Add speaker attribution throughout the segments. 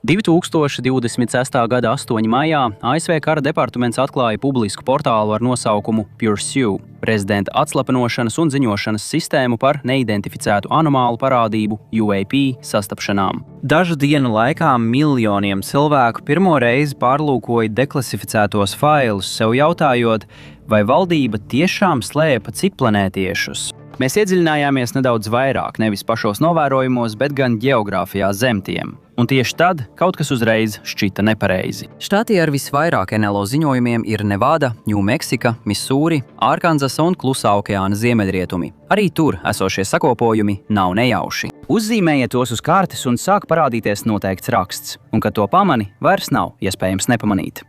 Speaker 1: 2026. gada 8. maijā ASV kara departaments atklāja publisku portālu ar nosaukumu Pursue – prezidenta atslapenošanas un ziņošanas sistēmu par neidentificētu anomālu parādību UAP sastapšanām. Dažu dienu laikā miljoniem cilvēku pirmo reizi pārlūkoja deklasificētos failus, sev jautājot, vai valdība tiešām slēpa citplanētiešus. Mēs iedziļinājāmies nedaudz vairāk, nevis pašos novērojumos, bet gan ģeogrāfijā zem tiem. Un tieši tad kaut kas uzreiz šķita nepareizi. Štati ar visvairāk NLO ziņojumiem ir Nevada, Ņūmeksika, Misūri, Arkanzasa un Klusā okeāna ziemeļrietumi. Arī tur esošie sakopojumi nav nejauši. Uzzīmējiet tos uz kartes un sāk parādīties noteikts raksts, un kad to pamani, vairs nav iespējams nepamanīt.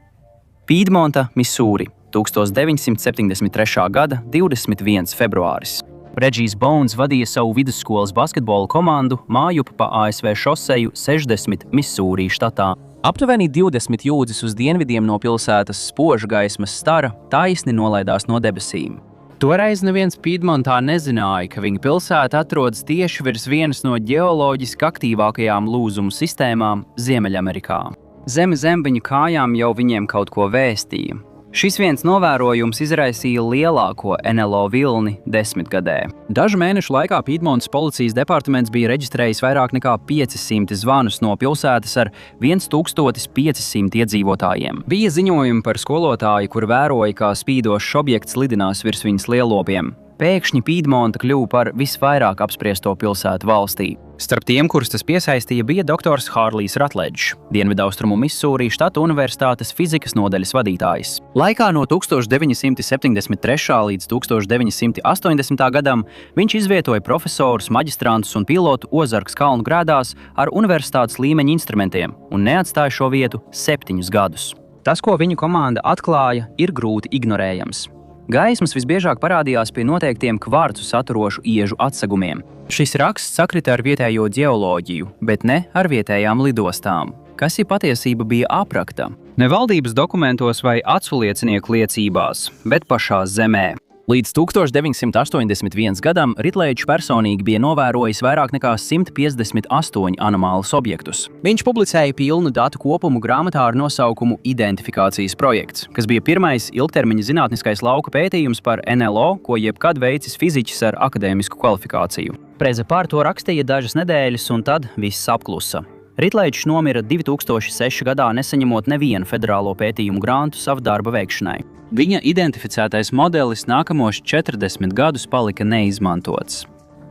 Speaker 1: Pīdmonta, Misūri, 1973. gada 21. februāris. Regijs Bones vadīja savu vidusskolas basketbola komandu mājup pa ASV šoseju 60 Misūrī štatā. Aptuveni 20 jūdzes uz dienvidiem no pilsētas spoža gaismas stara taisni nolaidās no debesīm. Toreiz neviens Pīdmontā nezināja, ka viņa pilsēta atrodas tieši virs vienas no ģeoloģiski aktīvākajām lūzumu sistēmām Ziemeļamerikā. Zeme zem viņu kājām jau viņiem kaut ko vēstīja. Šis viens novērojums izraisīja lielāko NLO vilni desmitgadē. Dažu mēnešu laikā Pīdmontas policijas departaments bija reģistrējis vairāk nekā 500 zvanus no pilsētas ar 1500 iedzīvotājiem. Bija ziņojumi par skolotāju, kur vēroja, kā spīdošs objekts lidinās virs viņas lielopiem. Pēkšņi Pīdmonta kļuva par visvairāk apspriesto pilsētu valstī. Starp tiem, kurus tas piesaistīja, bija doktors Hārlijs Ratledžs, Dienvidaustrumu Misūrī štata universitātes fizikas nodaļas vadītājs. Laikā no 1973. līdz 1980. gadam viņš izvietoja profesorus, maģistrantus un pilotu Ozarkas kalnu grēdās ar universitātes līmeņa instrumentiem un neatstāja šo vietu 7 gadus. Tas, ko viņu komanda atklāja, ir grūti ignorējams. Gaismas visbiežāk parādījās pie noteiktiem kvarcu saturošu iežu atsegumiem. Šis raksts sakrita ar vietējo ģeoloģiju, bet ne ar vietējām lidostām, kas patiesība bija aprakta. Ne valdības dokumentos vai aculiecinieku liecībās, bet pašā zemē. Līdz 1981. gadam Ritleģis personīgi bija novērojis vairāk nekā 158 anomālus objektus. Viņš publicēja pilnu datu kopumu grāmatā ar nosaukumu Identifikācijas projekts, kas bija pirmais ilgtermiņa zinātniskais lauka pētījums par NLO, ko jebkad veicis fiziķis ar akadēmisku kvalifikāciju. Preze par to rakstīja dažas nedēļas, un tad viss apklusa. Ritleģis nomira 2006. gadā, nesaņemot nevienu federālo pētījumu grantu savu darba veikšanai. Viņa identificētais modelis nākamos 40 gadus palika neizmantots.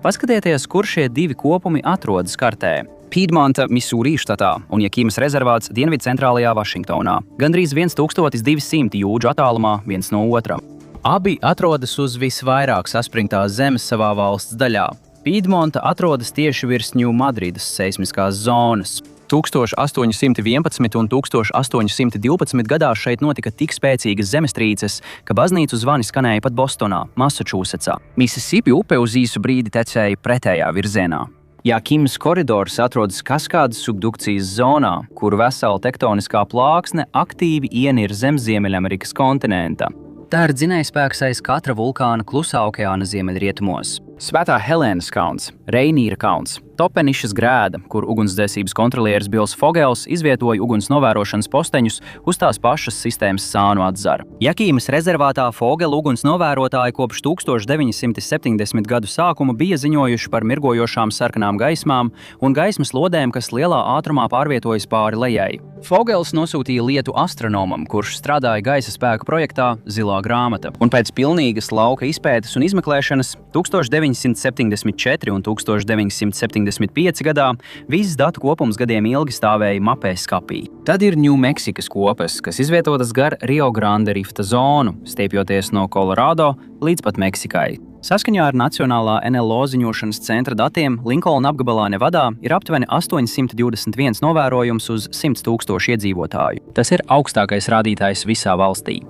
Speaker 1: Paskatieties, kur šie divi kopumi atrodas kartē. Pīdmonta, Misūrī štatā un Jakīmas rezervāts dienvidcentrālajā Vašingtonā, gandrīz 1200 jūdžu attālumā viens no otra. Abi atrodas uz visvairāk saspringtās zemes savā valsts daļā. Pīdmonta atrodas tieši virs Ņūmadridas seismiskās zonas. 1811 un 1812 gadā šeit notika tik spēcīgas zemestrīces, ka baznīcu zvani skanēja pat Bostonā, Masačūsetsā. Misisipi upe uz īsu brīdi tecēja pretējā virzienā. Jakīmas koridors atrodas kaskādas subdukcijas zonā, kur vesela tektoniskā plāksne aktīvi ienir zem Ziemeļamerikas kontinenta. Tā ir dzinējspēks aiz katra vulkāna Klusā okeāna ziemeļrietumos. Svētā Helēnas kalns, Reinīra kalns, Topenišas grēda, kur ugunsdzēsības kontrolieris Bils Fogels izvietoja uguns novērošanas posteņus uz tās pašas sistēmas sānu atzara. Jakīmas rezervātā Fogela uguns novērotāji kopš 1970. gadu sākuma bija ziņojuši par mirgojošām sarkanām gaismām un gaismas lodēm, kas lielā ātrumā pārvietojas pāri lejai. Fogels nosūtīja lietu astronomam, kurš strādāja gaisa spēku projektā Zilā grāmata, un pēc pilnīgas lauka izpētes un izmeklēšanas 1974 un 1975 gadā viss datu kopums gadiem ilgi stāvēja mapē skapī. Tad ir Ņūmeksikas kopas, kas izvietotas gar Rio Grande rifta zonu, stiepjoties no Kolorādo līdz pat Meksikai. Saskaņā ar Nacionālā NLO ziņošanas centra datiem Linkolna apgabalā Nevadā ir aptuveni 821 novērojums uz 100 000 iedzīvotāju. Tas ir augstākais rādītājs visā valstī.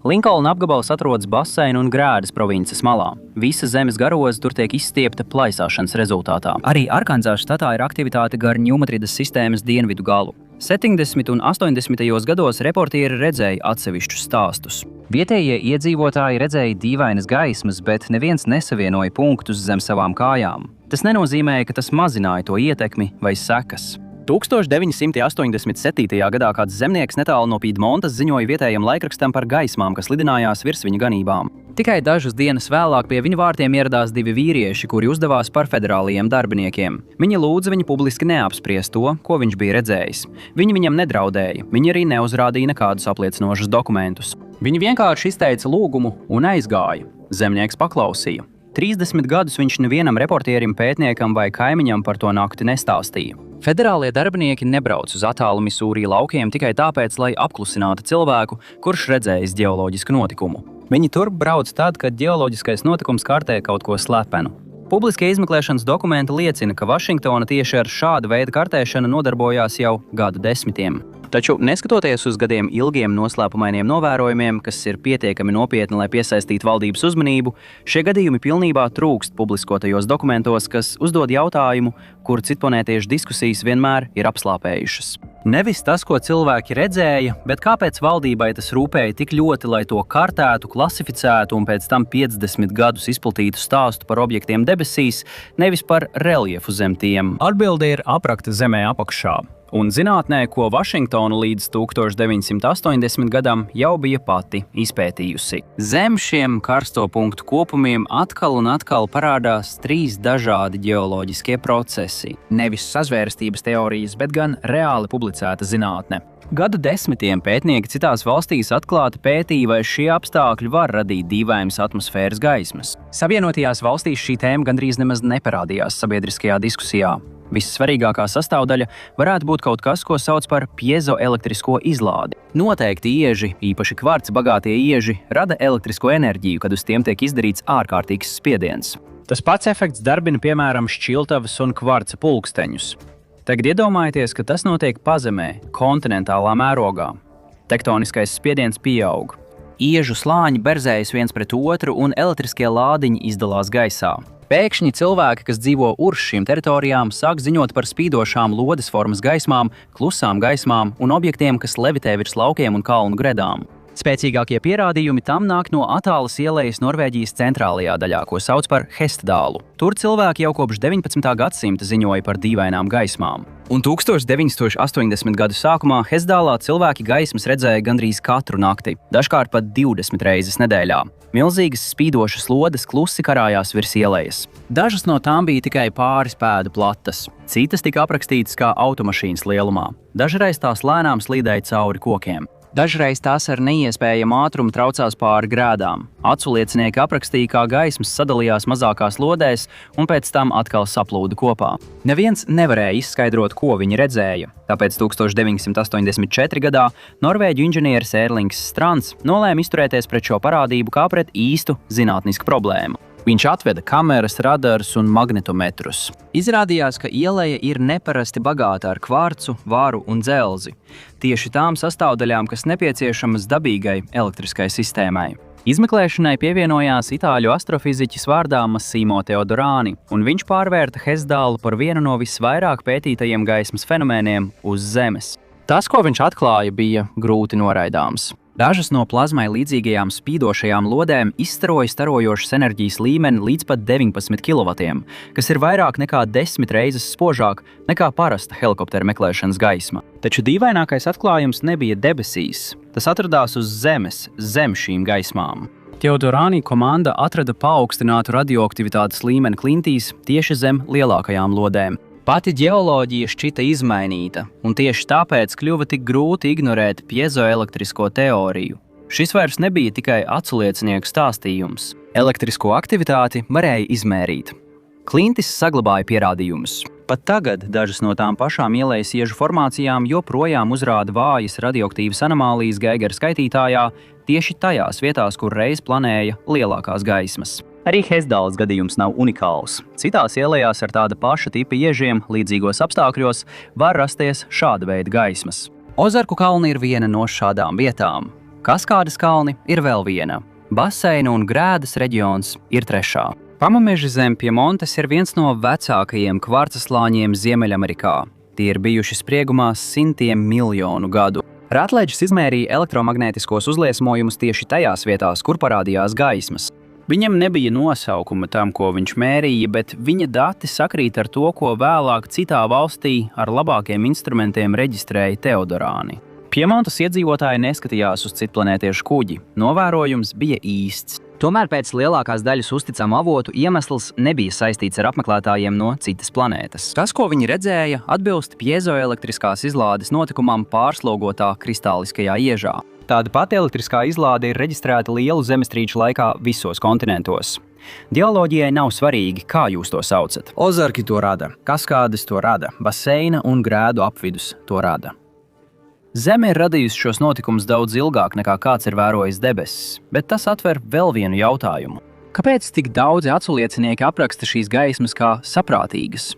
Speaker 1: Linkolna apgabals atrodas Baseina un Grēdas provinces malā. Visa zemes garoza tur tiek izstiepta plaisāšanas rezultātā. Arī Arkanzas štatā ir aktivitāte gar Ņūmadridas sistēmas dienvidu galu. 70. un 80. gados reportieri redzēja atsevišķus stāstus. Vietējie iedzīvotāji redzēja dīvainas gaismas, bet neviens nesavienoja punktus zem savām kājām. Tas nenozīmēja, ka tas mazināja to ietekmi vai sekas. 1987. gadā kāds zemnieks netālu no Piedmontas ziņoja vietējam laikrakstam par gaismām, kas lidinājās virs viņa ganībām. Tikai dažas dienas vēlāk pie viņa vārtiem ieradās divi vīrieši, kuri uzdevās par federālajiem darbiniekiem. Viņi lūdza viņu publiski neapspriest to, ko viņš bija redzējis. Viņi viņam nedraudēja, viņi arī neuzrādīja nekādus apliecinošus dokumentus. Viņi vienkārši izteica lūgumu un aizgāja. Zemnieks paklausīja. 30 gadus viņš nevienam reportierim, pētniekam vai kaimiņam par to nakti nestāstīja. Federālie darbinieki nebrauc uz attālu Misūrī laukiem tikai tāpēc, lai apklusinātu cilvēku, kurš redzējis ģeoloģisku notikumu. Viņi turp brauc tad, kad ģeoloģiskais notikums kārtē kaut ko slepenu. Publiskie izmeklēšanas dokumenti liecina, ka Vašingtona tieši ar šādu veidu kartēšanu nodarbojās jau gadu desmitiem. Taču, neskatoties uz gadiem ilgiem noslēpumainiem novērojumiem, kas ir pietiekami nopietni, lai piesaistītu valdības uzmanību, šie gadījumi pilnībā trūkst publiskotajos dokumentos, kas uzdod jautājumu, kur citplanētiešu diskusijas vienmēr ir apslāpējušas. Nevis tas, ko cilvēki redzēja, bet kāpēc valdībai tas rūpēja tik ļoti, lai to kartētu, klasificētu un pēc tam 50 gadus izplatītu stāstu par objektiem debesīs, nevis par reliefu zem tiem. Atbilde ir aprakta Zemē apakšā. Un zinātnē, ko Vašingtona līdz 1980 gadam jau bija pati izpētījusi. Zem šiem karsto punktu kopumiem atkal un atkal parādās 3 dažādi ģeoloģiskie procesi. Nevis sazvērstības teorijas, bet gan reāli publicēta zinātne. Gadu desmitiem pētnieki citās valstīs atklāti pētīja, vai šie apstākļi var radīt dīvainas atmosfēras gaismas. Savienotajās valstīs šī tēma gandrīz nemaz neparādījās sabiedriskajā diskusijā. Vissvarīgākā sastāvdaļa varētu būt kaut kas, ko sauc par piezoelektrisko izlādi. Noteikti ieži, īpaši kvarca bagātie ieži, rada elektrisko enerģiju, kad uz tiem tiek izdarīts ārkārtīgs spiediens. Tas pats efekts darbina piemēram šķiltavas un kvarca pulksteņus. Tagad iedomājieties, ka tas notiek pazemē, kontinentālā mērogā. Tektoniskais spiediens pieaug. Iežu slāņi berzējas viens pret otru un elektriskie lādiņi izdalās gaisā. Pēkšņi cilvēki, kas dzīvo uz šīm teritorijām, sāk ziņot par spīdošām lodes formas gaismām, klusām gaismām un objektiem, kas levitē virs laukiem un kalnu gredām. Spēcīgākie pierādījumi tam nāk no attālas ielejas Norvēģijas centrālajā daļā, ko sauc par Hestdālu. Tur cilvēki jau kopš 19. gadsimta ziņoja par dīvainām gaismām. Un 1980. gadu sākumā Hestdālā cilvēki gaismas redzēja gandrīz katru nakti, dažkārt pat 20 reizes nedēļā. Milzīgas spīdošas lodes klusi karājās virs ielejas. Dažas no tām bija tikai pāris pēdu platas, citas tika aprakstītas kā automašīnas lielumā. Dažreiz tās lēnām slīdēja cauri kokiem. Dažreiz tās ar neiespējamu ātrumu traucās pāri grēdām. Acu liecinieki aprakstīja, kā gaismas sadalījās mazākās lodēs un pēc tam atkal saplūda kopā. Neviens nevarēja izskaidrot, ko viņi redzēja. Tāpēc 1984. gadā norvēģu inženieris Erlings Strands nolēma izturēties pret šo parādību kā pret īstu zinātnisku problēmu. Viņš atveda kameras, radarus un magnetometrus. Izrādījās, ka ieleja ir neparasti bagāta ar kvarcu, varu un dzelzi. Tieši tām sastāvdaļām, kas nepieciešamas dabīgai elektriskai sistēmai. Izmeklēšanai pievienojās itāļu astrofiziķis vārdā Massimo Teodorāni, un viņš pārvērta Hestdālu par vienu no visvairāk pētītajiem gaismas fenomēniem uz Zemes. Tas, ko viņš atklāja, bija grūti noraidāms. Dažas no plazmai līdzīgajām spīdošajām lodēm izstaroja starojošas enerģijas līmeni līdz pat 19 kW, kas ir vairāk nekā 10 reizes spožāk nekā parasta helikoptera meklēšanas gaisma. Taču dīvainākais atklājums nebija debesīs. Tas atradās uz Zemes, zem šīm gaismām. Teodorāni komanda atrada paaugstinātu radioaktivitātes līmeni klintīs tieši zem lielākajām lodēm. Pati ģeoloģija šķita izmainīta, un tieši tāpēc kļuva tik grūti ignorēt piezoelektrisko teoriju. Šis vairs nebija tikai aculiecinieku stāstījums. Elektrisko aktivitāti varēja izmērīt. Klintis saglabāja pierādījumus. Pat tagad dažas no tām pašām ielejas iežu formācijām joprojām uzrāda vājas radioaktīvas anomālijas Geigera skaitītājā tieši tajās vietās, kur reiz planēja lielākās gaismas. Arī Hestdālas gadījums nav unikāls. Citās ielejās ar tāda paša tipa iežiem līdzīgos apstākļos var rasties šāda veida gaismas. Ozarku kalni ir viena no šādām vietām. Kaskādes kalni ir vēl viena. Baseina un grēdas reģions ir trešā. Pamameži zem Piemontes ir viens no vecākajiem kvarcaslāņiem Ziemeļamerikā. Tie ir bijuši spriegumā simtiem miljonu gadu. Ratledžs izmērīja elektromagnētiskos uzliesmojumus tieši tajās vietās, kur parādījās gaismas. Viņam nebija nosaukuma tam, ko viņš mērīja, bet viņa dati sakrīt ar to, ko vēlāk citā valstī ar labākiem instrumentiem reģistrēja Teodorāni. Piemontas iedzīvotāji neskatījās uz citplanētiešu kuģi. Novērojums bija īsts. Tomēr pēc lielākās daļas uzticamu avotu iemesls nebija saistīts ar apmeklētājiem no citas planētas. Tas, ko viņi redzēja, atbilst piezoelektriskās izlādes notikumam pārslogotā kristāliskajā iežā. Tāda pati elektriskā izlāde ir reģistrēta lielu zemestrīču laikā visos kontinentos. Ģeoloģijai nav svarīgi, kā jūs to saucat. Ozarki to rada, kaskādes to rada, baseina un grēdu apvidus to rada. Zeme ir radījusi šos notikumus daudz ilgāk nekā kāds ir vērojis debesis, bet tas atver vēl vienu jautājumu. Kāpēc tik daudzi aculiecinieki apraksta šīs gaismas kā saprātīgas?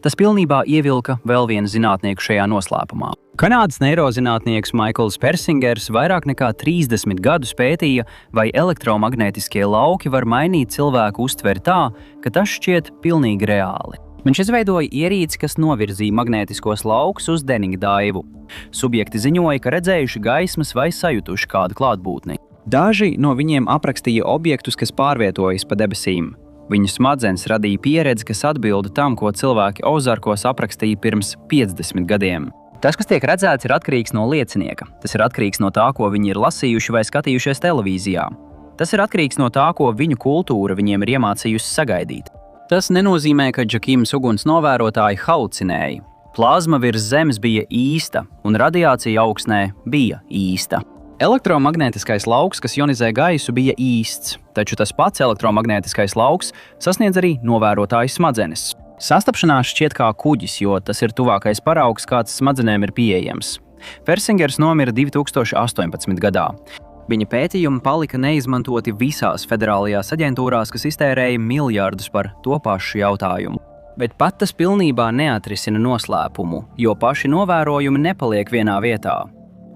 Speaker 1: Tas pilnībā ievilka vēl vienu zinātnieku šajā noslēpumā. Kanādas neirozinātnieks Maikls Persingers vairāk nekā 30 gadus pētīja, vai elektromagnētiskie lauki var mainīt cilvēku uztveri tā, ka tas šķiet pilnīgi reāli. Viņš izveidoja ierīci, kas novirzīja magnētiskos laukus uz Deningdaivu. Subjekti ziņoja, ka redzējuši gaismas vai sajutuši kādu klātbūtni. Daži no viņiem aprakstīja objektus, kas pārvietojas pa debesīm. Viņu smadzenes radīja pieredzi, kas atbilda tam, ko cilvēki Ozarkos aprakstīja pirms 50 gadiem. Tas, kas tiek redzēts, ir atkarīgs no liecinieka. Tas ir atkarīgs no tā, ko viņi ir lasījuši vai skatījušies televīzijā. Tas ir atkarīgs no tā, ko viņu kultūra viņiem ir iemācījusi sagaidīt. Tas nenozīmē, ka Džakimas uguns novērotāji halucinēja. Plazma virs Zemes bija īsta, un radiācija augsnē bija īsta. Elektromagnētiskais lauks, kas ionizē gaisu, bija īsts, taču tas pats elektromagnētiskais lauks sasniedz arī novērotāju smadzenes. Sastapšanās šķiet kā kuģis, jo tas ir tuvākais paraugs, kāds smadzenēm ir pieejams. Persingers nomira 2018. gadā. Viņa pētījumi palika neizmantoti visās federālajās aģentūrās, kas iztērēja miljardus par to pašu jautājumu. Bet pat tas pilnībā neatrisina noslēpumu, jo paši novērojumi nepaliek vienā vietā.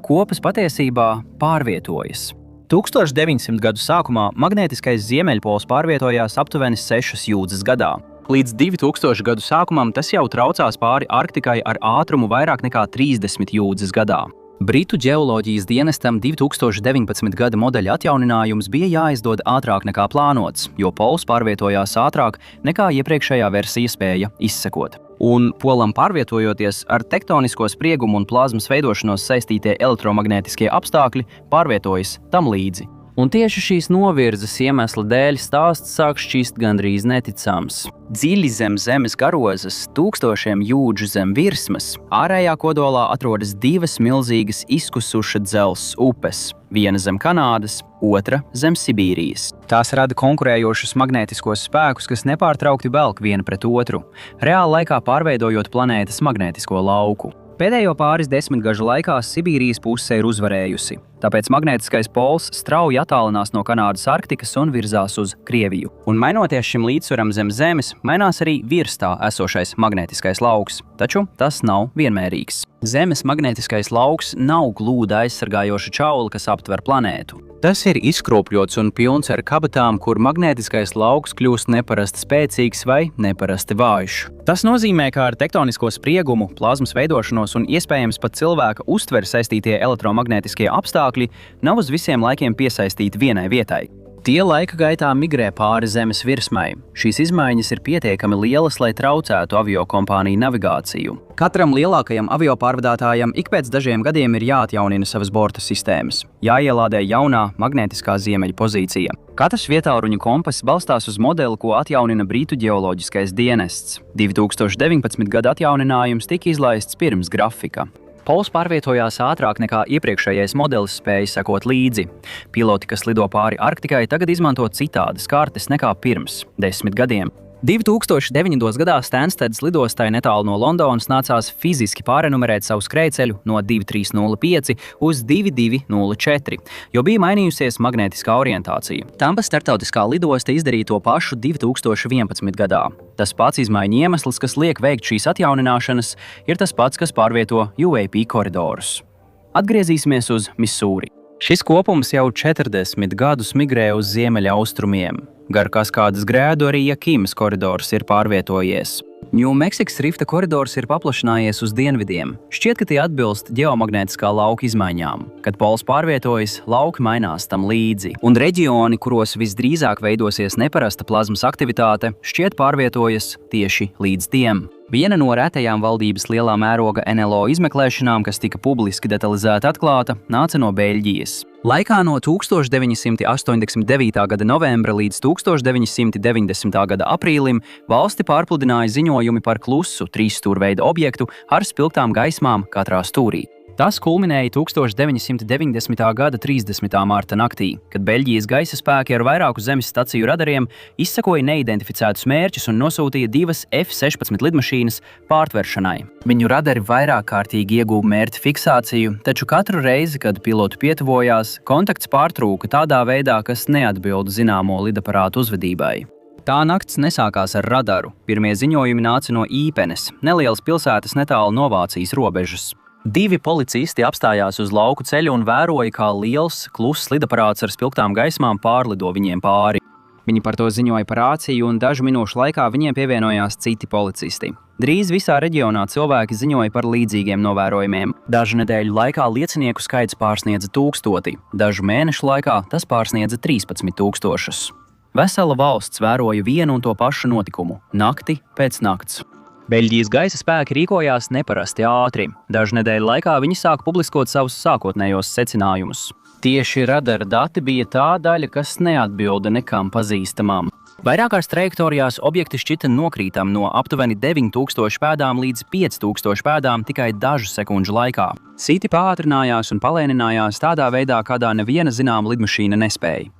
Speaker 1: Kopas patiesībā pārvietojas. 1900 gadu sākumā magnētiskais ziemeļpols pārvietojās aptuveni 6 jūdzes gadā. Līdz 2000 gadu sākumam tas jau traucās pāri Arktikai ar ātrumu vairāk nekā 30 jūdzes gadā. Britu ģeoloģijas dienestam 2019. gada modeļa atjauninājums bija jāizdod ātrāk nekā plānots, jo pols pārvietojās ātrāk nekā iepriekšējā versija spēja izsekot. Un polam pārvietojoties, ar tektonisko spriegumu un plazmas veidošanos saistītie elektromagnētiskie apstākļi pārvietojas tam līdzi. Un tieši šīs novirzes iemesla dēļ stāsts sāk šķist gandrīz neticams. Dziļi zem Zemes garozas, tūkstošiem jūdžu zem virsmas, ārējā kodolā atrodas divas milzīgas izkusuša dzelzs upes, viena zem Kanādas, otra zem Sibīrijas. Tās rada konkurējošus magnētiskos spēkus, kas nepārtraukti velk viena pret otru, reāli laikā pārveidojot planētas magnētisko lauku. Pēdējo pāris desmitgažu laikā Sibīrijas puse ir uzvarējusi, tāpēc magnētiskais pols strauji attālinās no Kanādas Arktikas un virzās uz Krieviju. Un mainoties šim līdzsvaram zem Zemes, mainās arī virs tā esošais magnētiskais lauks, taču tas nav vienmērīgs. Zemes magnētiskais lauks nav glūda aizsargājoša čaula, kas aptver planētu. Tas ir izkropļots un pilns ar kabatām, kur magnētiskais lauks kļūst neparasti spēcīgs vai neparasti vājš. Tas nozīmē, ka ar tektonisko spriegumu, plazmas veidošanos un iespējams pat cilvēka uztveri saistītie elektromagnētiskie apstākļi nav uz visiem laikiem piesaistīti vienai vietai. Tie laika gaitā migrē pāri Zemes virsmai. Šīs izmaiņas ir pietiekami lielas, lai traucētu aviokompāniju navigāciju. Katram lielākajam aviopārvadātājam ik pēc dažiem gadiem ir jāatjaunina savas borta sistēmas, jāielādē jaunā magnētiskā ziemeļa pozīcija. Katrs vietāluņu kompass balstās uz modeli, ko atjaunina Britu ģeoloģiskais dienests. 2019. gada atjauninājums tika izlaists pirms grafika. Pols pārvietojās ātrāk nekā iepriekšējais modelis spēja sekot līdzi. Piloti, kas lido pāri Arktikai, tagad izmanto citādas kartes nekā pirms 10 gadiem. 2009. gadā Stanstedas lidostai netālu no Londonas nācās fiziski pārenumerēt savu skrejceļu no 2305 uz 2204, jo bija mainījusies magnētiskā orientācija. Tampas starptautiskā lidosta izdarīja to pašu 2011. gadā. Tas pats izmaiņu iemesls, kas liek veikt šīs atjaunināšanas, ir tas pats, kas pārvieto UAP koridorus. Atgriezīsimies uz Misūri. Šis kopums jau 40 gadus migrē uz ziemeļa austrumiem. Gar Kaskādas grēdu arī Jakimas koridors ir pārvietojies. Ņūmeksikas rifta koridors ir paplašinājies uz dienvidiem. Šķiet, ka tie atbilst ģeomagnētiskā lauka izmaiņām. Kad pols pārvietojas, lauki mainās tam līdzi, un reģioni, kuros visdrīzāk veidosies neparasta plazmas aktivitāte, šķiet pārvietojas tieši līdz tiem. Viena no retajām valdības lielā mēroga NLO izmeklēšanām, kas tika publiski detalizēti atklāta, nāca no Beļģijas. Laikā no 1989. gada novembra līdz 1990. gada aprīlim valsti pārpludināja ziņojumi par klusu trīsstūrveida objektu ar spilgtām gaismām katrā stūrī. Tas kulminēja 1990. gada 30. marta naktī, kad Beļģijas gaisa spēki ar vairāku zemes staciju radariem izsekoja neidentificētus mērķus un nosūtīja 2 F-16 lidmašīnas pārtveršanai. Viņu radari vairāk kārtīgi ieguva mērķa fiksāciju, taču katru reizi, kad piloti pietuvojās, kontakts pārtrūka tādā veidā, kas neatbilda zināmo lidaparātu uzvedībai. Tā nakts nesākās ar radaru. Pirmie ziņojumi nāca no Īpenes, nelielas pilsētas netālu no Vācijas robežas. 2 policisti apstājās uz lauku ceļu un vēroja, kā liels, kluss lidaparāts ar spilgtām gaismām pārlido viņiem pāri. Viņi par to ziņoja par rāciju, un dažu minūšu laikā viņiem pievienojās citi policisti. Drīz visā reģionā cilvēki ziņoja par līdzīgiem novērojumiem. Dažu nedēļu laikā liecinieku skaits pārsniedza 1000, dažu mēnešu laikā tas pārsniedza 13 000. Vesela valsts vēroja vienu un to pašu notikumu – nakti pēc nakts. Beļģijas gaisa spēki rīkojās neparasti ātri. Dažu nedēļu laikā viņi sāka publiskot savus sākotnējos secinājumus. Tieši radara dati bija tā daļa, kas neatbilda nekam pazīstamām. Vairākās trajektorijās objekti šķita nokrītam no aptuveni 9000 pēdām līdz 5000 pēdām tikai dažu sekundžu laikā. Siti pātrinājās un palēninājās tādā veidā, kādā neviena zināma lidmašīna nespēja.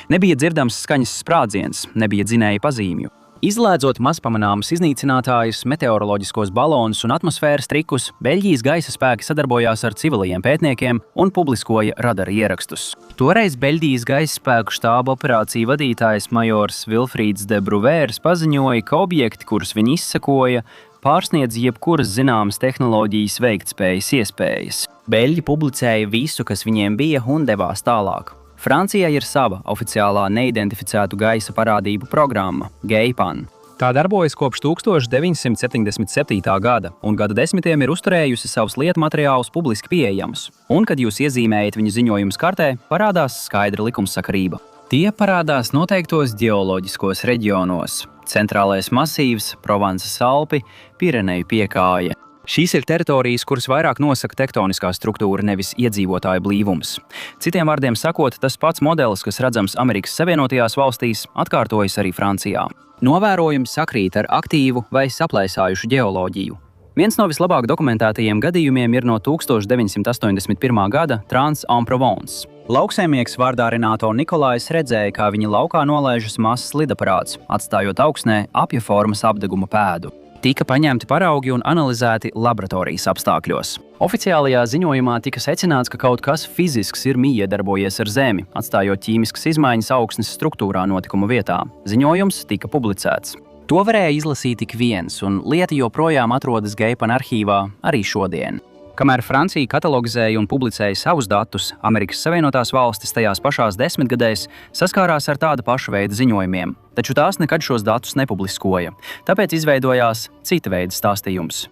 Speaker 1: Nebija dzirdams skaņas sprādziens, nebija dzinēja pazīmju. Izslēdzot mazpamanāmus iznīcinātājus, meteoroloģiskos balonus un atmosfēras trikus, Beļģijas gaisa spēki sadarbojās ar civilajiem pētniekiem un publiskoja radara ierakstus. Toreiz Beļģijas gaisa spēku štāba operāciju vadītājs majors Vilfrīds de Bruvērs paziņoja, ka objekti, kurus viņi izsekoja, pārsniedz jebkuras zināmas tehnoloģijas veiktspējas iespējas. Beļģi publicēja visu, kas viņiem bija, un devās tālāk. Francijai ir sava oficiālā neidentificētu gaisa parādību programma – GEIPAN. Tā darbojas kopš 1977. gada, un gadu desmitiem ir uzturējusi savus lietu materiālus publiski pieejamus. Un, kad jūs iezīmējat viņu ziņojumus kartē, parādās skaidra likumsakarība. Tie parādās noteiktos ģeoloģiskos reģionos – Centrālais masīvs, Provansas Alpi, Pireneju piekāja. Šīs ir teritorijas, kuras vairāk nosaka tektoniskā struktūra, nevis iedzīvotāju blīvums. Citiem vārdiem sakot, tas pats modelis, kas redzams Amerikas Savienotajās valstīs, atkārtojas arī Francijā. Novērojumi sakrīt ar aktīvu vai saplēsājušu ģeoloģiju. Viens no vislabāk dokumentētajiem gadījumiem ir no 1981. gada Trans-en-Provence. Lauksaimnieks vārdā Renato Nikolais redzēja, kā viņa laukā nolaižas mazs lidaparāts, atstājot augsnē apja formas apdeguma pēdu. Tika paņemti paraugi un analizēti laboratorijas apstākļos. Oficiālajā ziņojumā tika secināts, ka kaut kas fizisks ir miedarbojies ar Zemi, atstājot ķīmiskas izmaiņas augsnes struktūrā notikuma vietā. Ziņojums tika publicēts. To varēja izlasīt ik viens, un lieta joprojām atrodas GEIPAN arhīvā arī šodien. Kamēr Francija katalogizēja un publicēja savus datus, Amerikas Savienotās valstis tajās pašās desmitgadēs saskārās ar tāda paša veida ziņojumiem, taču tās nekad šos datus nepubliskoja, tāpēc izveidojās cita veida stāstījums.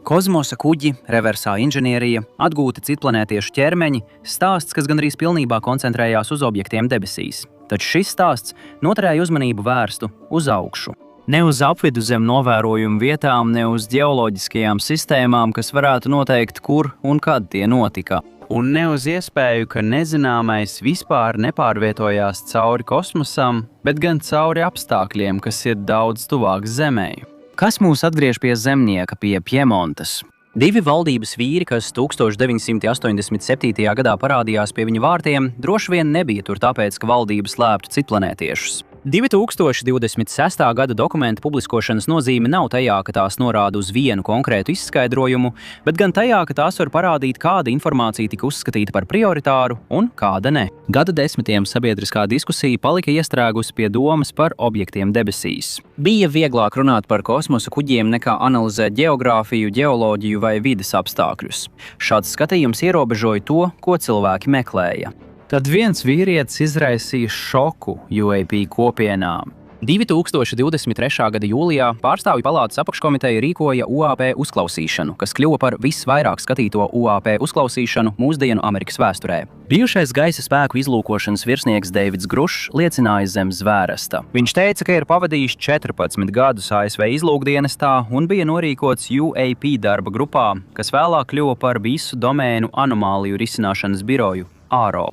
Speaker 1: Kosmosa kuģi, reversā inženierija, atgūti citplanētiešu ķermeņi, stāsts, kas gandrīz pilnībā koncentrējās uz objektiem debesīs. Taču šis stāsts noturēja uzmanību vērstu uz augšu. Ne uz apvidu zem novērojumu vietām, ne uz ģeoloģiskajām sistēmām, kas varētu noteikt, kur un kad tie notika. Un ne uz iespēju, ka nezināmais vispār nepārvietojās cauri kosmosam, bet gan cauri apstākļiem, kas ir daudz tuvāk Zemei. Kas mūs atgriež pie zemnieka, pie Piemontas? 2 valdības vīri, kas 1987. gadā parādījās pie viņa vārtiem, droši vien nebija tur tāpēc, ka valdība slēptu citplanētiešus. 2026. gada dokumentu publiskošanas nozīme nav tajā, ka tās norāda uz vienu konkrētu izskaidrojumu, bet gan tajā, ka tās var parādīt, kāda informācija tika uzskatīta par prioritāru un kāda ne. Gada desmitiem sabiedriskā diskusija palika iestrēgusi pie domas par objektiem debesīs. Bija vieglāk runāt par kosmosa kuģiem nekā analizēt geogrāfiju, ģeoloģiju vai vides apstākļus. Šāds skatījums ierobežoja to, ko cilvēki meklēja. Tad viens vīrietis izraisīja šoku UAP kopienā. 2023. gada jūlijā Pārstāvju palātas apakškomiteja rīkoja UAP uzklausīšanu, kas kļuva par visvairāk skatīto UAP uzklausīšanu mūsdienu Amerikas vēsturē. Bijušais gaisa spēku izlūkošanas virsnieks Deivids Grušs liecināja zem zvērsta. Viņš teica, ka ir pavadījis 14 gadus ASV izlūkdienestā un bija norīkots UAP darba grupā, kas vēlāk kļuva par visu domēnu anomāliju risināšanas biroju ARO.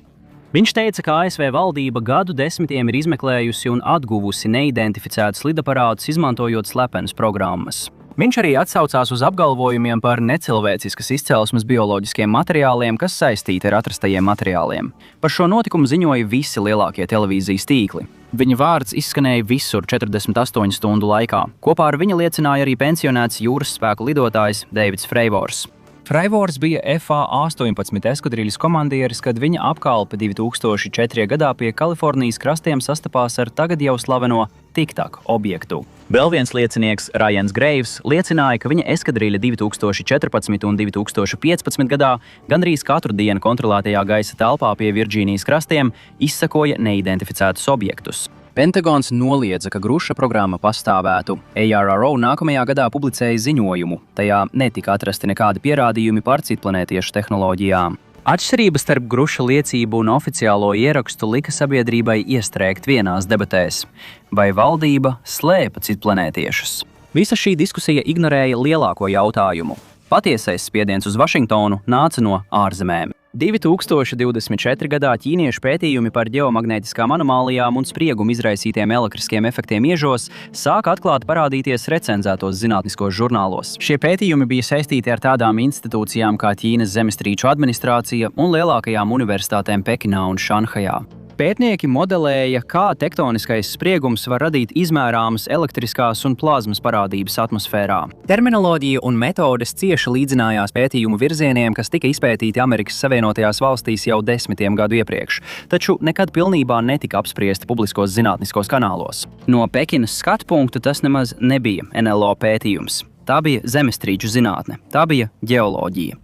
Speaker 1: Viņš teica, ka ASV valdība gadu desmitiem ir izmeklējusi un atguvusi neidentificētus lidaparātus, izmantojot slepenas programmas. Viņš arī atsaucās uz apgalvojumiem par necilvēciskas izcelsmes bioloģiskiem materiāliem, kas saistīti ar atrastajiem materiāliem. Par šo notikumu ziņoja visi lielākie televīzijas tīkli. Viņa vārds izskanēja visur 48 stundu laikā. Kopā ar viņu liecināja arī pensionēts jūras spēku lidotājs Deivids Freivors. Freivors bija FA-18 eskadriļas komandieris, kad viņa apkalpe 2004. gadā pie Kalifornijas krastiem sastapās ar tagad jau slaveno Tic-Tac objektu. Vēl viens liecinieks, Ryans Greivs, liecināja, ka viņa eskadriļa 2014. un 2015. gadā gandrīz katru dienu kontrolētajā gaisa telpā pie Virģīnijas krastiem izsekoja neidentificētus objektus. Pentagons noliedza, ka Gruša programma pastāvētu. ARRO nākamajā gadā publicēja ziņojumu. Tajā netika atrasti nekādi pierādījumi par citplanētiešu tehnoloģijām. Atšķirības starp Gruša liecību un oficiālo ierakstu lika sabiedrībai iestrēgt vienās debatēs. Vai valdība slēpa citplanētiešus? Visa šī diskusija ignorēja lielāko jautājumu. Patiesais spiediens uz Vašingtonu nāca no ārzemēm. 2024. gadā ķīniešu pētījumi par ģeomagnētiskām anomālijām un spriegumu izraisītiem elektriskiem efektiem iežos sāka atklāti parādīties recenzētos zinātniskos žurnālos. Šie pētījumi bija saistīti ar tādām institūcijām kā Ķīnas zemestrīču administrācija un lielākajām universitātēm Pekinā un Šanhajā. Pētnieki modelēja, kā tektoniskais spriegums var radīt izmērāmas elektriskās un plazmas parādības atmosfērā. Terminoloģija un metodes cieši līdzinājās pētījumu virzieniem, kas tika izpētīti Amerikas Savienotajās valstīs jau 10 gadu iepriekš, taču nekad pilnībā netika apspriesti publiskos zinātniskos kanālos. No Pekinas skatu punkta tas nemaz nebija NLO pētījums. Tā bija zemestrīču zinātne, tā bija ģeoloģija.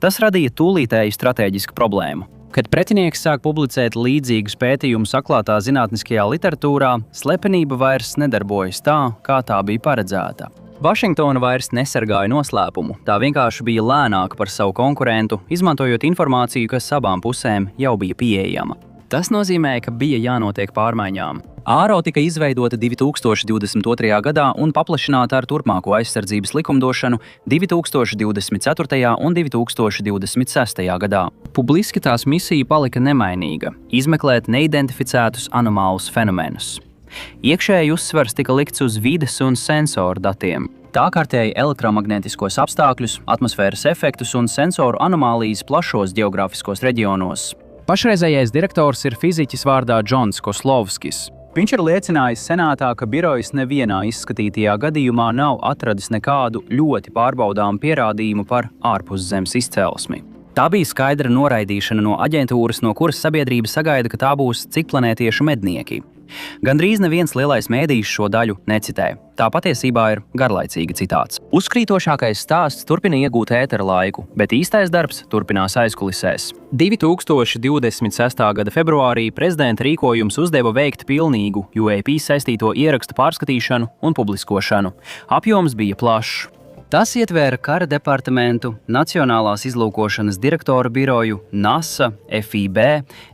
Speaker 1: Tas radīja tūlītēju stratēģisku problēmu. Kad pretinieks sāk publicēt līdzīgus pētījumus atklātā zinātniskajā literatūrā, slepenība vairs nedarbojas tā, kā tā bija paredzēta. Vašingtona vairs nesargāja noslēpumu, tā vienkārši bija lēnāka par savu konkurentu, izmantojot informāciju, kas abām pusēm jau bija pieejama. Tas nozīmē, ka bija jānotiek pārmaiņām. ARO tika izveidota 2022. gadā un paplašināta ar turpmāko aizsardzības likumdošanu 2024. un 2026. gadā. Publiski tās misija palika nemainīga – izmeklēt neidentificētus anomālus fenomenus. Iekšēji uzsvars tika likts uz vides un sensoru datiem. Tā kārtēja elektromagnētiskos apstākļus, atmosfēras efektus un sensoru anomālijas plašos geogrāfiskos reģionos. Pašreizējais direktors ir fiziķis vārdā Džons Koslovskis. Viņš ir liecinājis senātā, ka birojs nevienā izskatītajā gadījumā nav atradis nekādu ļoti pārbaudāmu pierādījumu par ārpuszemes izcelsmi. Tā bija skaidra noraidīšana no aģentūras, no kuras sabiedrība sagaida, ka tā būs citplanētiešu mednieki. Gandrīz neviens lielais mēdījis šo daļu necitē. Tā patiesībā ir garlaicīga citāts. Uzkrītošākais stāsts turpina iegūt ētera laiku, bet īstais darbs turpinās aizkulisēs. 2026. gada februārī prezidenta rīkojums uzdeva veikt pilnīgu UAP saistīto ierakstu pārskatīšanu un publiskošanu. Apjoms bija plašs. Tas ietvēra Kara departamentu, Nacionālās izlūkošanas direktora biroju, NASA, FIB,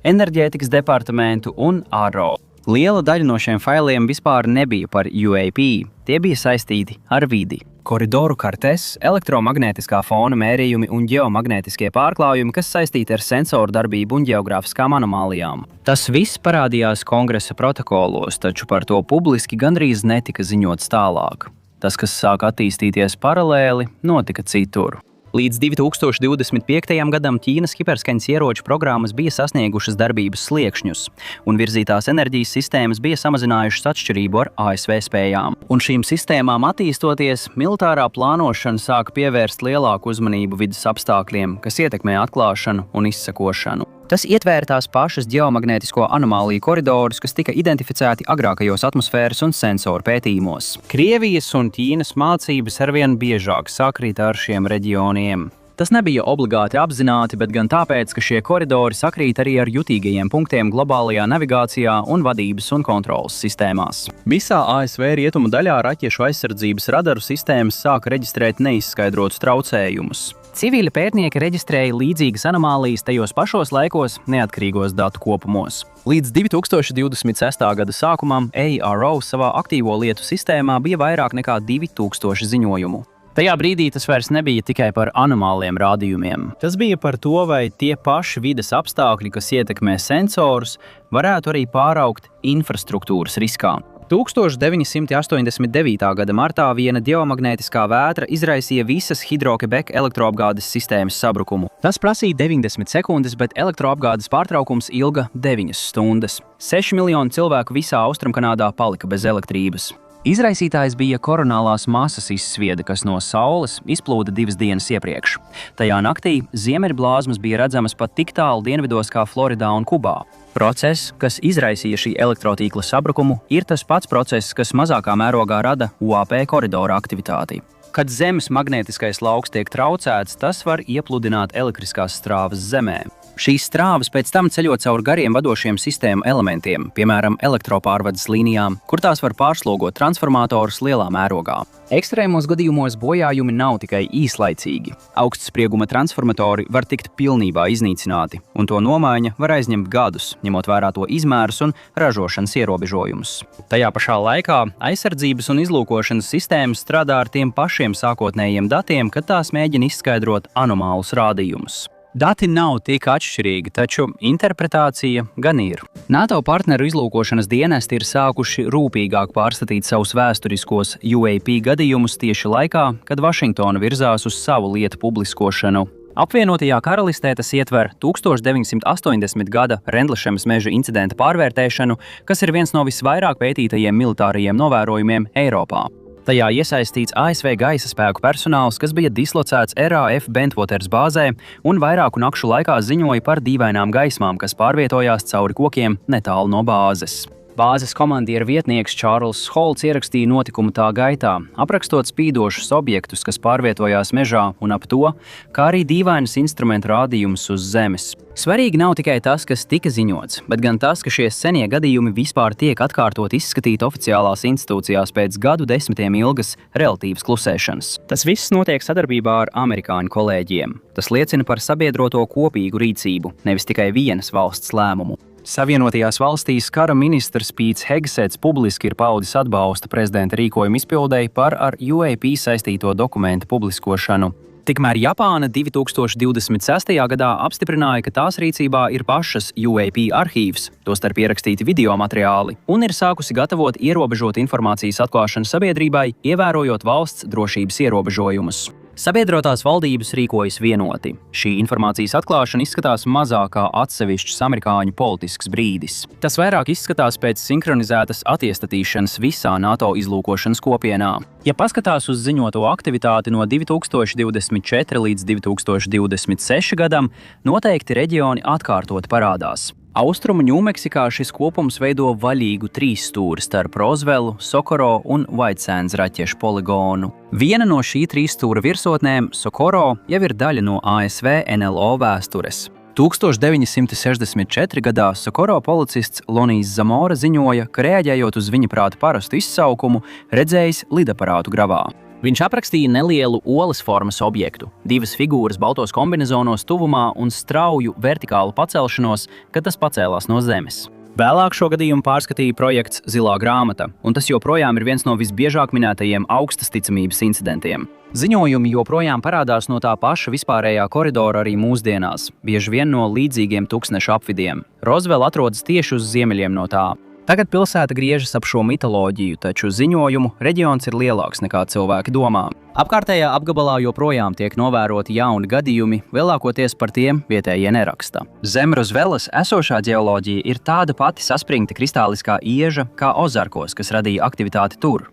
Speaker 1: Enerģētikas departamentu un ARO. Liela daļa no šiem failiem vispār nebija par UAP, tie bija saistīti ar vidi. Koridoru kartes, elektromagnētiskā fona mērījumi un ģeomagnētiskie pārklājumi, kas saistīti ar sensoru darbību un ģeogrāfiskām anomālijām. Tas viss parādījās kongresa protokolos, taču par to publiski gandrīz netika ziņots tālāk. Tas, kas sāk attīstīties paralēli, notika citur. Līdz 2025. gadam Ķīnas hiperskaņas ieroču programmas bija sasniegušas darbības sliekšņus, un virzītās enerģijas sistēmas bija samazinājušas atšķirību ar ASV spējām. Un šīm sistēmām attīstoties, militārā plānošana sāka pievērst lielāku uzmanību vides apstākļiem, kas ietekmē atklāšanu un izsekošanu. Tas ietvēra tās pašas ģeomagnētisko anomāliju koridorus, kas tika identificēti agrākajos atmosfēras un sensoru pētījumos. Krievijas un Ķīnas mācības arvien biežāk sakrita ar šiem reģioniem. Tas nebija obligāti apzināti, bet gan tāpēc, ka šie koridori sakrīt arī ar jutīgajiem punktiem globālajā navigācijā un vadības un kontrolas sistēmās. Visā ASV rietumu daļā raķešu aizsardzības radaru sistēmas sāka reģistrēt neizskaidrotus traucējumus. Civili pētnieki reģistrēja līdzīgas anomālijas tajos pašos laikos neatkarīgos datu kopumos. Līdz 2026. gada sākumam AARO savā aktīvo lietu sistēmā bija vairāk nekā 2000 ziņojumu. Tajā brīdī tas vairs nebija tikai par anomāliem rādījumiem. Tas bija par to, vai tie paši vides apstākļi, kas ietekmē sensorus, varētu arī pāraugt infrastruktūras riskā. 1989. gada martā viena ģeomagnētiskā vētra izraisīja visas Hydro-Quebec elektroapgādes sistēmas sabrukumu. Tas prasīja 90 sekundes, bet elektroapgādes pārtraukums ilga 9 stundas. 6 miljoni cilvēku visā Austrumkanādā palika bez elektrības. Izraisītājs bija koronālās masas izsviede, kas no Saules izplūda 2 dienas iepriekš. Tajā naktī ziemeļblāzmas bija redzamas pat tik tālu dienvidos kā Floridā un Kubā. Process, kas izraisīja šī elektrotīkla sabrukumu, ir tas pats process, kas mazākā mērogā rada UAP koridora aktivitāti. Kad Zemes magnētiskais lauks tiek traucēts, tas var iepludināt elektriskās strāvas Zemē. Šīs strāvas pēc tam ceļo caur gariem vadošiem sistēmu elementiem, piemēram, elektropārvades līnijām, kur tās var pārslogot transformatorus lielā mērogā. Ekstrēmos gadījumos bojājumi nav tikai īslaicīgi. Augstsprieguma transformatori var tikt pilnībā iznīcināti, un to nomaiņa var aizņemt gadus, ņemot vērā to izmērus un ražošanas ierobežojumus. Tajā pašā laikā aizsardzības un izlūkošanas sistēmas strādā ar tiem pašiem sākotnējiem datiem, kad tās mēģina izskaidrot anomālus rādījumus. Dati nav tik atšķirīgi, taču interpretācija gan ir. NATO partneru izlūkošanas dienesti ir sākuši rūpīgāk pārstatīt savus vēsturiskos UAP gadījumus tieši laikā, kad Vašingtona virzās uz savu lietu publiskošanu. Apvienotajā karalistē tas ietver 1980. gada Rendlešemas meža incidenta pārvērtēšanu, kas ir viens no visvairāk pētītajiem militārajiem novērojumiem Eiropā. Tajā iesaistīts ASV gaisa spēku personāls, kas bija dislocēts RAF Bentwaters bāzē un vairāku nakšu laikā ziņoja par dīvainām gaismām, kas pārvietojās cauri kokiem netālu no bāzes. Bāzes komandiera vietnieks Čārlzs Holts ierakstīja notikumu tā gaitā, aprakstot spīdošus objektus, kas pārvietojās mežā un ap to, kā arī dīvainas instrumentu rādījumus uz Zemes. Svarīgi nav tikai tas, kas tika ziņots, bet gan tas, ka šie senie gadījumi vispār tiek atkārtot izskatīti oficiālās institūcijās pēc gadu desmitiem ilgas relatīvas klusēšanas. Tas viss notiek sadarbībā ar amerikāņu kolēģiem. Tas liecina par sabiedroto kopīgu rīcību, nevis tikai vienas valsts lēmumu. Savienotajās valstīs kara ministrs Pīts Hegsets publiski ir paudis atbalstu prezidenta rīkojumu izpildēji par ar UAP saistīto dokumentu publiskošanu. Tikmēr Japāna 2026. gadā apstiprināja, ka tās rīcībā ir pašas UAP arhīvs, tostarp ierakstīti video materiāli, un ir sākusi gatavot ierobežot informācijas atklāšanu sabiedrībai, ievērojot valsts drošības ierobežojumus. Sabiedrotās valdības rīkojas vienoti. Šī informācijas atklāšana izskatās mazākā atsevišķs amerikāņu politisks brīdis. Tas vairāk izskatās pēc sinhronizētas attiestatīšanas visā NATO izlūkošanas kopienā. Ja paskatās uz ziņoto aktivitāti no 2024 līdz 2026 gadam, noteikti reģioni atkārtot parādās. Austrumu Ņūmeksikā šis kopums veido vaļīgu 3 stūri starp Roswellu, Socorro un White Sands raķešu poligonu. Viena no šī 3 stūra virsotnēm, Socorro, jau ir daļa no ASV NLO vēstures. 1964. gadā Socorro policists Lonijs Zamora ziņoja, ka reaģējot uz viņa prāta parastu izsaukumu, redzējis lidaparātu gravā. Viņš aprakstīja nelielu olas formas objektu, 2 figūras baltos kombinezonos tuvumā un strauju vertikālu pacelšanos, kad tas pacēlās no zemes. Vēlāk šo gadījumu pārskatīja projekts Zilā grāmata, un tas joprojām ir viens no visbiežāk minētajiem augstas ticamības incidentiem. Ziņojumi joprojām parādās no tā paša vispārējā koridora arī mūsdienās, bieži vien no līdzīgiem tuksnešu apvidiem. Roswell atrodas tieši uz ziemeļiem no tā. Tagad pilsēta griežas ap šo mitoloģiju, taču ziņojumu reģions ir lielāks nekā cilvēki domā. Apkārtējā apgabalā joprojām tiek novēroti jauni gadījumi, lielākoties par tiem vietējie neraksta. Zem Roswellas esošā ģeoloģija ir tāda pati saspringta kristāliskā ieža kā Ozarkos, kas radīja aktivitāti tur.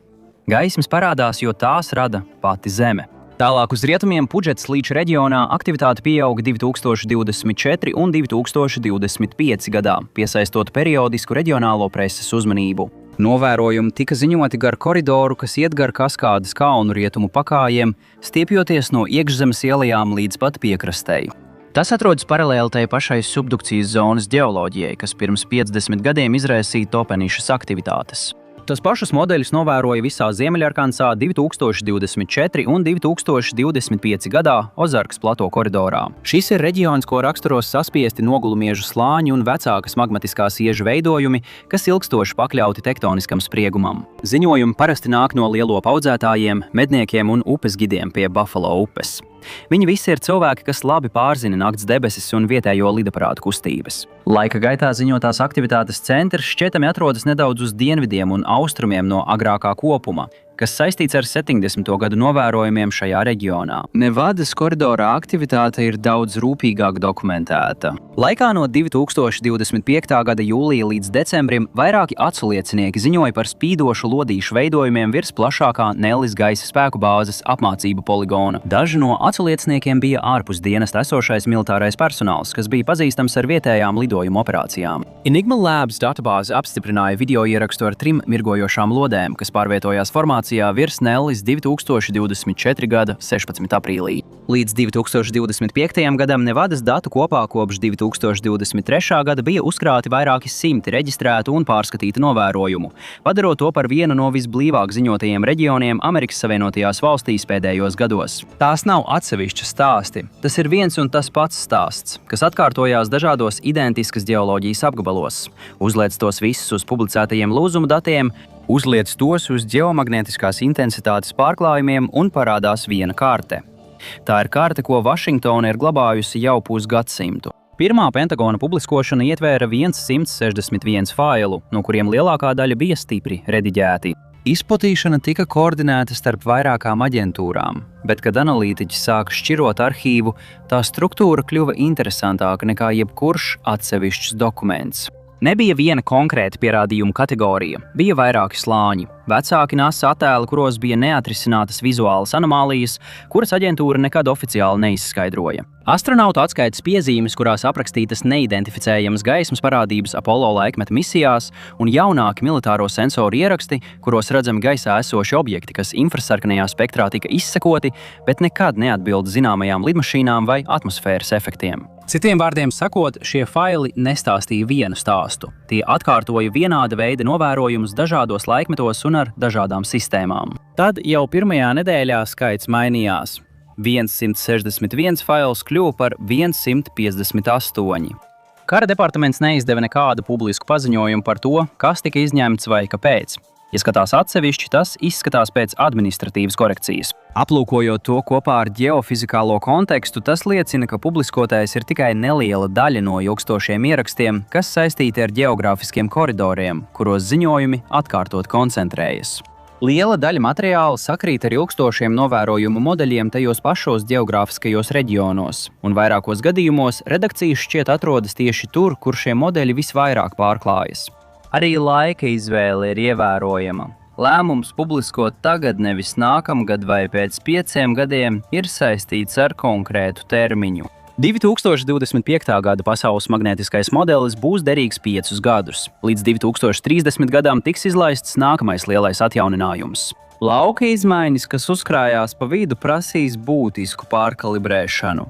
Speaker 1: Gaismas parādās, jo tās rada pati Zeme. Tālāk uz rietumiem Pudžets līča reģionā aktivitāte pieauga 2024 un 2025 gadā, piesaistot periodisku reģionālo preses uzmanību. Novērojumi tika ziņoti gar koridoru, kas iet gar Kaskādes kalnu rietumu pakājiem, stiepjoties no iekšzemes ielām līdz pat piekrastei. Tas atrodas paralēli tai pašai subdukcijas zonas ģeoloģijai, kas pirms 50 gadiem izraisīja topenišas aktivitātes. Tas pašus modeļus novēroja visā Ziemeļarkansā 2024 un 2025 gadā Ozarkas plato koridorā. Šis ir reģions, ko raksturos saspiesti nogulumiežu slāņi un vecākas magmatiskās iežu veidojumi, kas ilgstoši pakļauti tektoniskam spriegumam. Ziņojumi parasti nāk no lielopu audzētājiem, medniekiem un upes gidiem pie Buffalo upes. Viņi visi ir cilvēki, kas labi pārzina nakts debesis un vietējo lidaparātu kustības. Laika gaitā ziņotās aktivitātes centrs šķietami atrodas nedaudz uz dienvidiem un austrumiem no agrākā kopuma, kas saistīts ar 70. gadu novērojumiem šajā reģionā. Nevadas koridorā aktivitāte ir daudz rūpīgāk dokumentēta. Laikā no 2025. gada jūlija līdz decembrim vairāki aculiecinieki ziņoja par spīdošu lodīšu veidojumiem virs plašākā Nellis gaisa spēku bāzes apmācību poligona. Daži no aculieciniekiem bija ārpus dienesta esošais militārais personāls, kas bija pazīstams ar vietējām lidojumu operācijām. Enigma Labs databāze apstiprināja video ierakstu ar 3 mirgojošām lodēm, kas pārvietojās formācijā virs Nellis 2024. gada 16. aprīlī. Līdz 2025. gadam Nevadas datu kopā kopš 2023. gada bija uzkrāti vairāki simti reģistrētu un pārskatītu novērojumu, padarot to par vienu no visblīvāk ziņotajiem reģioniem Amerikas Savienotajās valstīs pēdējos gados. Tās nav atsevišķi stāsti. Tas ir viens un tas pats stāsts, kas atkārtojās dažādos identiskas ģeoloģijas apgabalos. Uzliec tos visus uz publicētajiem lūzumu datiem, uzliec tos uz ģeomagnētiskās intensitātes pārklājumiem un parādās viena karte. Tā ir karte, ko Vašingtona ir glabājusi jau pusgadsimtu. Pirmā Pentagona publiskošana ietvēra 161 failu, no kuriem lielākā daļa bija stipri rediģēti. Izplatīšana tika koordinēta starp vairākām aģentūrām, bet, kad analītiķi sāka šķirot arhīvu, tā struktūra kļuva interesantāka nekā jebkurš atsevišķs dokuments. Nebija viena konkrēta pierādījuma kategorija, bija vairāki slāņi. Vecāki NASA attēli, kuros bija neatrisinātas vizuālas anomālijas, kuras aģentūra nekad oficiāli neizskaidroja. Astronautu atskaites piezīmes, kurās aprakstītas neidentificējamas gaismas parādības Apollo laikmeta misijās, un jaunāki militāro sensoru ieraksti, kuros redzami gaisā esoši objekti, kas infrasarkanajā spektrā tika izsekoti, bet nekad neatbilda zināmajām lidmašīnām vai atmosfēras efektiem. Citiem vārdiem sakot, šie faili nestāstīja vienu stāstu. Tie atkārtoja vienāda veida novērojumus dažādos laikmetos un ar dažādām sistēmām. Tad jau pirmajā nedēļā skaits mainījās. 161 fails kļuva par 158. Kara departaments neizdeva nekādu publisku paziņojumu par to, kas tika izņemts vai kāpēc. Ja skatās atsevišķi, tas izskatās pēc administratīvas korekcijas. Aplūkojot to kopā ar ģeofizikālo kontekstu, tas liecina, ka publiskotais ir tikai neliela daļa no ilgstošiem ierakstiem, kas saistīti ar ģeogrāfiskiem koridoriem, kuros ziņojumi atkārtot koncentrējas. Liela daļa materiāla sakrīt ar ilgstošiem novērojumu modeļiem tajos pašos ģeogrāfiskajos reģionos, un vairākos gadījumos redakcijas šķiet atrodas tieši tur, kur šie modeļi visvairāk pārklājas. Arī laika izvēle ir ievērojama. Lēmums publiskot tagad, nevis nākamgad vai pēc 5 gadiem, ir saistīts ar konkrētu termiņu. 2025. gada pasaules magnētiskais modelis būs derīgs 5 gadus. Līdz 2030 gadam tiks izlaists nākamais lielais atjauninājums. Lauka izmaiņas, kas uzkrājās pa vidu, prasīs būtisku pārkalibrēšanu.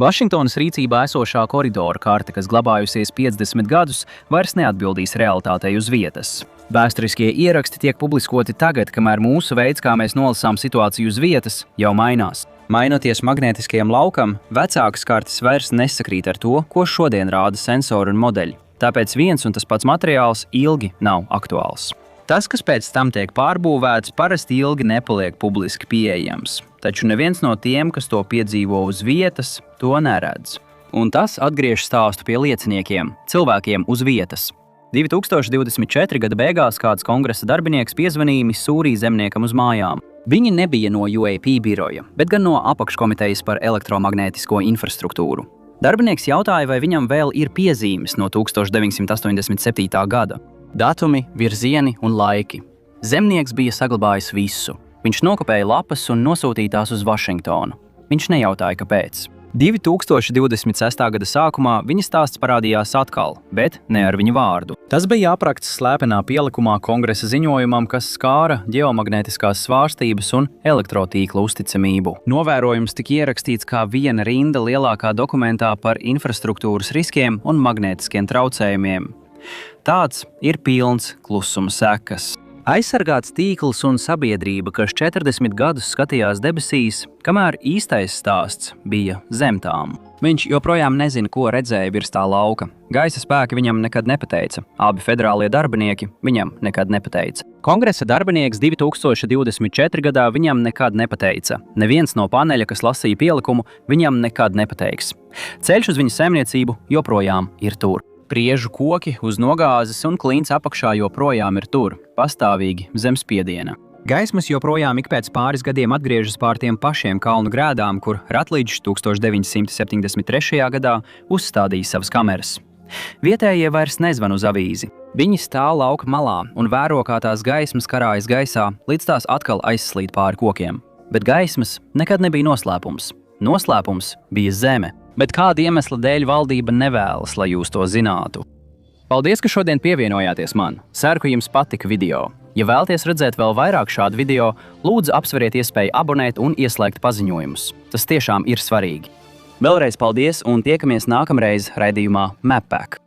Speaker 1: Vašingtonas rīcībā esošā koridora karte, kas glabājusies 50 gadus, vairs neatbildīs realitātei uz vietas. Vēsturiskie ieraksti tiek publiskoti tagad, kamēr mūsu veids, kā mēs nolasām situāciju uz vietas, jau mainās. Mainoties magnētiskajam laukam, vecākas kartes vairs nesakrīt ar to, ko šodien rāda sensori un modeļi. Tāpēc viens un tas pats materiāls ilgi nav aktuāls. Tas, kas pēc tam tiek pārbūvēts, parasti ilgi nepaliek publiski pieejams. Taču neviens no tiem, kas to piedzīvo uz vietas, to neredz. Un tas atgriež stāstu pie lieciniekiem, cilvēkiem uz vietas. 2024. gada beigās kāds kongresa darbinieks piezvanīja Misūrī zemniekam uz mājām. Viņi nebija no UAP biroja, bet gan no apakškomitejas par elektromagnētisko infrastruktūru. Darbinieks jautāja, vai viņam vēl ir piezīmes no 1987. gada. Datumi, virzieni un laiki. Zemnieks bija saglabājis visu. Viņš nokopēja lapas un nosūtīja tās uz Vašingtonu. Viņš nejautāja, kāpēc. 2026. gada sākumā viņa stāsts parādījās atkal, bet ne ar viņu vārdu. Tas bija apraksts slēpenā pielikumā Kongresa ziņojumam, kas skāra ģeomagnētiskās svārstības un elektrotīkla uzticamību. Novērojums tika ierakstīts kā viena rinda lielākā dokumentā par infrastruktūras riskiem un magnētiskiem traucējumiem. Tāds ir pilns klusuma sekas. Aizsargāts tīkls un sabiedrība, kas 40 gadus skatījās debesīs, kamēr īstais stāsts bija zem tām. Viņš joprojām nezina, ko redzēja virs tā lauka. Gaisa spēki viņam nekad nepateica. Abi federālie darbinieki viņam nekad nepateica. Kongresa darbinieks 2024. gadā viņam nekad nepateica. Neviens no paneļa, kas lasīja pielikumu, viņam nekad nepateiks. Ceļš uz viņa saimniecību joprojām ir tur. Priežu koki uz nogāzes un klints apakšā joprojām ir tur, pastāvīgi zem spiediena. Gaismas joprojām ik pēc pāris gadiem atgriežas pār tiem pašiem kalnu grēdām, kur Ratlidžs 1973. gadā uzstādīja savas kameras. Vietējie vairs nezvan uz avīzi. Viņi stāv lauka malā un vēro, kā tās gaismas karājas gaisā, līdz tās atkal aizslīd pāri kokiem. Bet gaismas nekad nebija noslēpums. Noslēpums bija zeme. Bet kāda iemesla dēļ valdība nevēlas, lai jūs to zinātu? Paldies, ka šodien pievienojāties man. Ceru, ka jums patika video. Ja vēlaties redzēt vēl vairāk šādu video, lūdzu apsveriet iespēju abonēt un ieslēgt paziņojumus. Tas tiešām ir svarīgi. Vēlreiz paldies un tiekamies nākamreiz raidījumā MapPack.